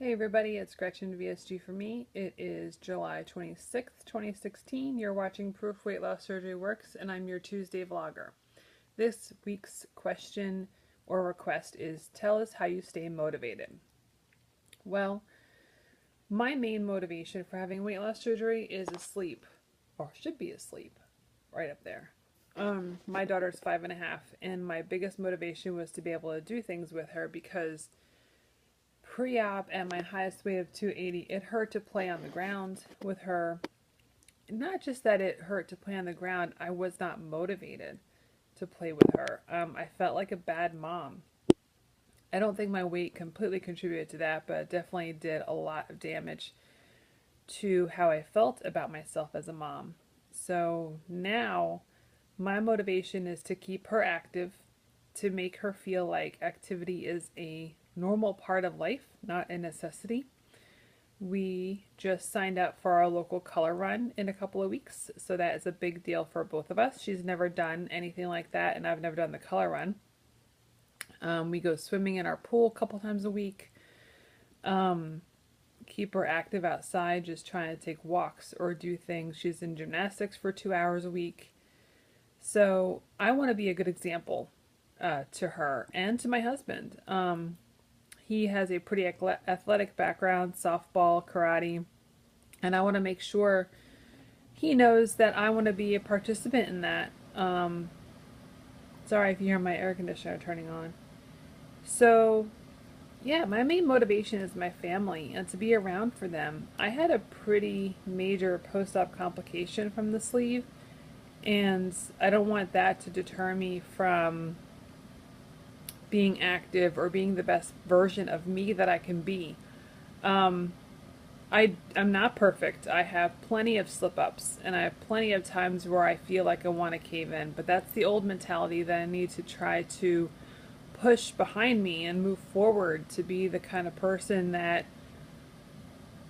Hey everybody, it's Gretchen VSG for me. It is July 26th, 2016. You're watching Proof Weight Loss Surgery Works, and I'm your Tuesday vlogger. This week's question or request is, tell us how you stay motivated. Well, my main motivation for having weight loss surgery is asleep, or should be asleep, right up there. My daughter's 5.5, and my biggest motivation was to be able to do things with her because pre-op at my highest weight of 280, it hurt to play on the ground with her. Not just that it hurt to play on the ground, I was not motivated to play with her. I felt like a bad mom. I don't think my weight completely contributed to that, but it definitely did a lot of damage to how I felt about myself as a mom. So now my motivation is to keep her active, to make her feel like activity is a normal part of life, not a necessity. We just signed up for our local color run in a couple of weeks, so that is a big deal for both of us. She's never done anything like that, and I've never done the color run. We go swimming in our pool a couple times a week. Keep her active outside, just trying to take walks or do things. She's in gymnastics for 2 hours a week. So I want to be a good example to her and to my husband. He has a pretty athletic background, softball, karate, and I want to make sure he knows that I want to be a participant in that. Sorry if you hear my air conditioner turning on. So, yeah, my main motivation is my family and to be around for them. I had a pretty major post-op complication from the sleeve, and I don't want that to deter me from being active or being the best version of me that I can be. I'm not perfect. I have plenty of slip-ups, and I have plenty of times where I feel like I want to cave in, but that's the old mentality that I need to try to push behind me and move forward to be the kind of person that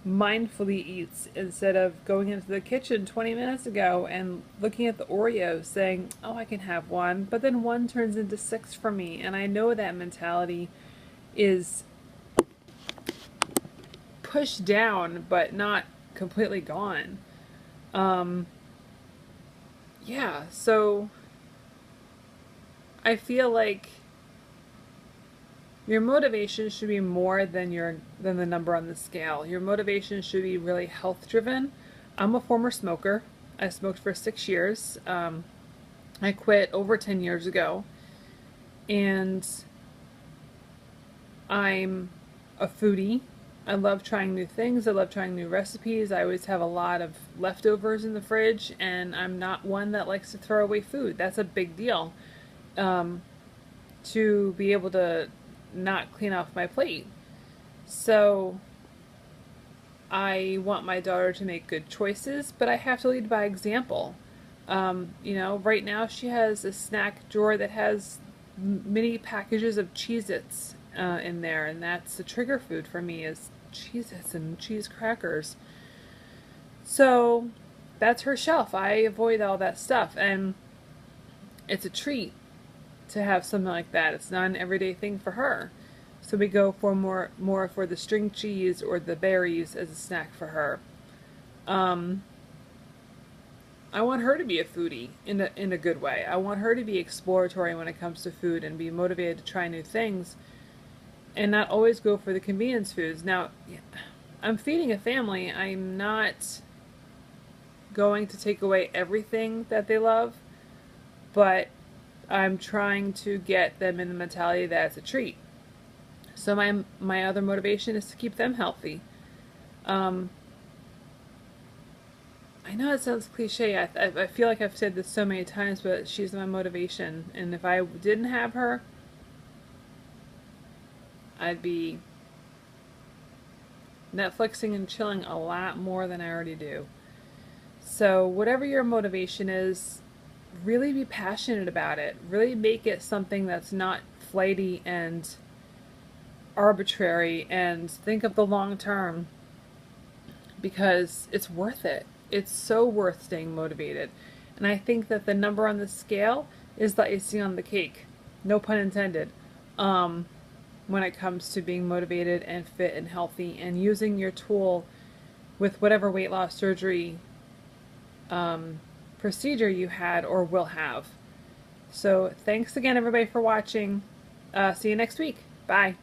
mindfully eats instead of going into the kitchen 20 minutes ago and looking at the Oreos saying, oh, I can have one, but then one turns into 6 for me. And I know that mentality is pushed down but not completely gone. Yeah, so I feel like your motivation should be more than the number on the scale. Your motivation should be really health driven. I'm a former smoker. I smoked for 6 years. I quit over 10 years ago, and I'm a foodie. I love trying new things. I love trying new recipes. I always have a lot of leftovers in the fridge, and I'm not one that likes to throw away food. That's a big deal. To be able to not clean off my plate. So I want my daughter to make good choices, but I have to lead by example. You know, right now she has a snack drawer that has mini packages of Cheez-Its in there, and that's the trigger food for me is Cheez-Its and cheese crackers. So that's her shelf. I avoid all that stuff, and it's a treat to have something like that. It's not an everyday thing for her. So we go for more for the string cheese or the berries as a snack for her. I want her to be a foodie in a good way. I want her to be exploratory when it comes to food and be motivated to try new things and not always go for the convenience foods. Now, I'm feeding a family. I'm not going to take away everything that they love, but I'm trying to get them in the mentality that it's a treat. So my other motivation is to keep them healthy. I know it sounds cliche. I feel like I've said this so many times, but she's my motivation. And if I didn't have her, I'd be Netflixing and chilling a lot more than I already do. So whatever your motivation is, really be passionate about it. Really make it something that's not flighty and arbitrary, and think of the long term, because it's worth it. It's so worth staying motivated. And I think that the number on the scale is the icing on the cake. No pun intended. when it comes to being motivated and fit and healthy and using your tool with whatever weight loss surgery procedure you had or will have. So thanks again, everybody, for watching. See you next week. Bye.